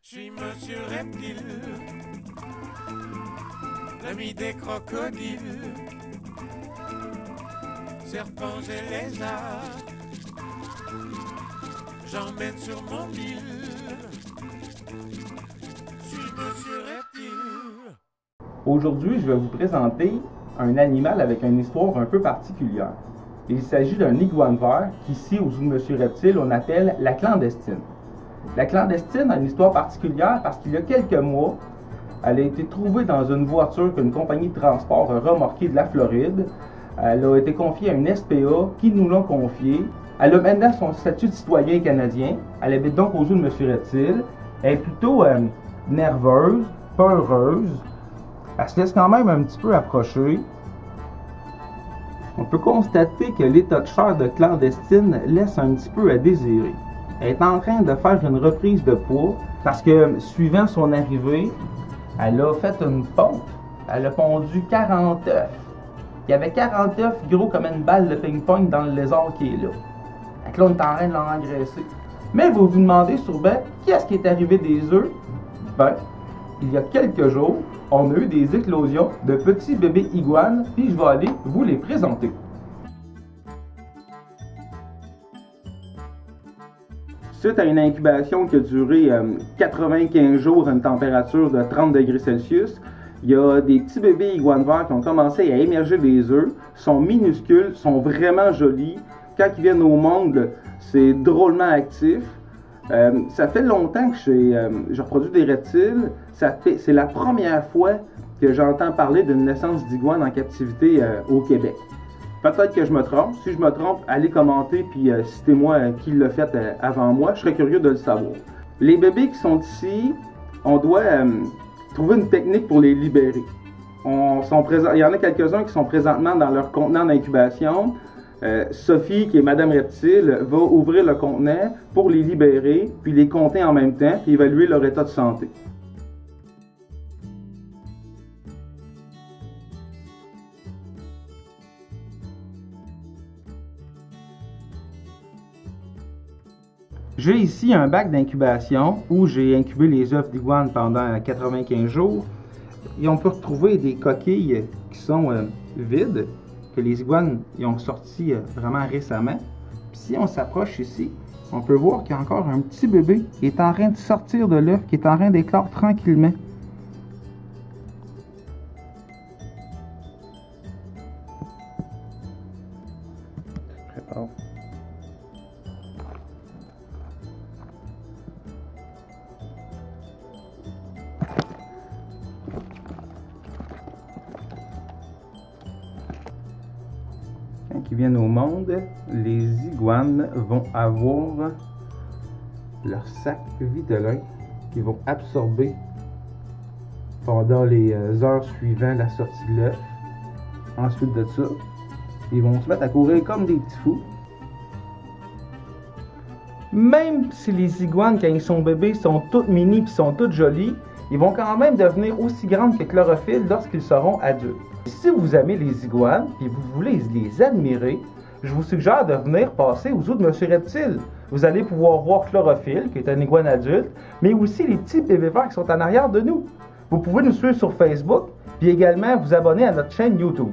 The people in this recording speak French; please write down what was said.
Je suis Monsieur Reptile, l'ami des crocodiles, serpents et lézards, j'emmène sur mon île. Je suis Monsieur Reptile. Aujourd'hui, je vais vous présenter un animal avec une histoire un peu particulière. Il s'agit d'un iguane vert qu'ici, au zoo de Monsieur Reptile, on appelle la clandestine. La clandestine a une histoire particulière parce qu'il y a quelques mois, elle a été trouvée dans une voiture qu'une compagnie de transport a remorquée de la Floride. Elle a été confiée à une SPA qui nous l'a confiée. Elle a maintenant son statut de citoyen canadien. Elle habite donc au zoo de Monsieur Reptile. Elle est plutôt nerveuse, peureuse. Elle se laisse quand même un petit peu approcher. On peut constater que l'état de chair de clandestine laisse un petit peu à désirer. Elle est en train de faire une reprise de poids parce que, suivant son arrivée, elle a fait une pompe. Elle a pondu 40 œufs. Il y avait 40 œufs gros comme une balle de ping-pong dans le lézard qui est là. Donc là, on est en train de l'engraisser. Mais vous vous demandez sûrement, qu'est-ce qui est arrivé des œufs? Ben, il y a quelques jours, on a eu des éclosions de petits bébés iguanes, puis je vais aller vous les présenter. Suite à une incubation qui a duré 95 jours à une température de 30 degrés Celsius, il y a des petits bébés iguanes verts qui ont commencé à émerger des œufs, sont minuscules, sont vraiment jolis. Quand ils viennent au monde, c'est drôlement actif. Ça fait longtemps que je reproduis des reptiles. C'est la première fois que j'entends parler d'une naissance d'iguane en captivité au Québec. Peut-être que je me trompe. Si je me trompe, allez commenter puis citez-moi qui l'a fait avant moi. Je serais curieux de le savoir. Les bébés qui sont ici, on doit trouver une technique pour les libérer. Il y en a quelques-uns qui sont présentement dans leur contenant d'incubation. Sophie, qui est Madame Reptile, va ouvrir le contenant pour les libérer, puis les compter en même temps, puis évaluer leur état de santé. J'ai ici un bac d'incubation où j'ai incubé les œufs d'iguane pendant 95 jours. Et on peut retrouver des coquilles qui sont vides, que les iguanes ont sorti vraiment récemment. Puis si on s'approche ici, on peut voir qu'il y a encore un petit bébé qui est en train de sortir de l'œuf, qui est en train d'éclore tranquillement. Prépare. Quand ils viennent au monde, les iguanes vont avoir leur sac vitellin qu'ils vont absorber pendant les heures suivant la sortie de l'œuf. Ensuite de ça, ils vont se mettre à courir comme des petits fous. Même si les iguanes, quand ils sont bébés, sont toutes mini et sont toutes jolies, ils vont quand même devenir aussi grandes que Chlorophylle lorsqu'ils seront adultes. Si vous aimez les iguanes et vous voulez les admirer, je vous suggère de venir passer au zoo de Monsieur Reptile. Vous allez pouvoir voir Chlorophylle, qui est un iguane adulte, mais aussi les petits bébés verts qui sont en arrière de nous. Vous pouvez nous suivre sur Facebook, puis également vous abonner à notre chaîne YouTube.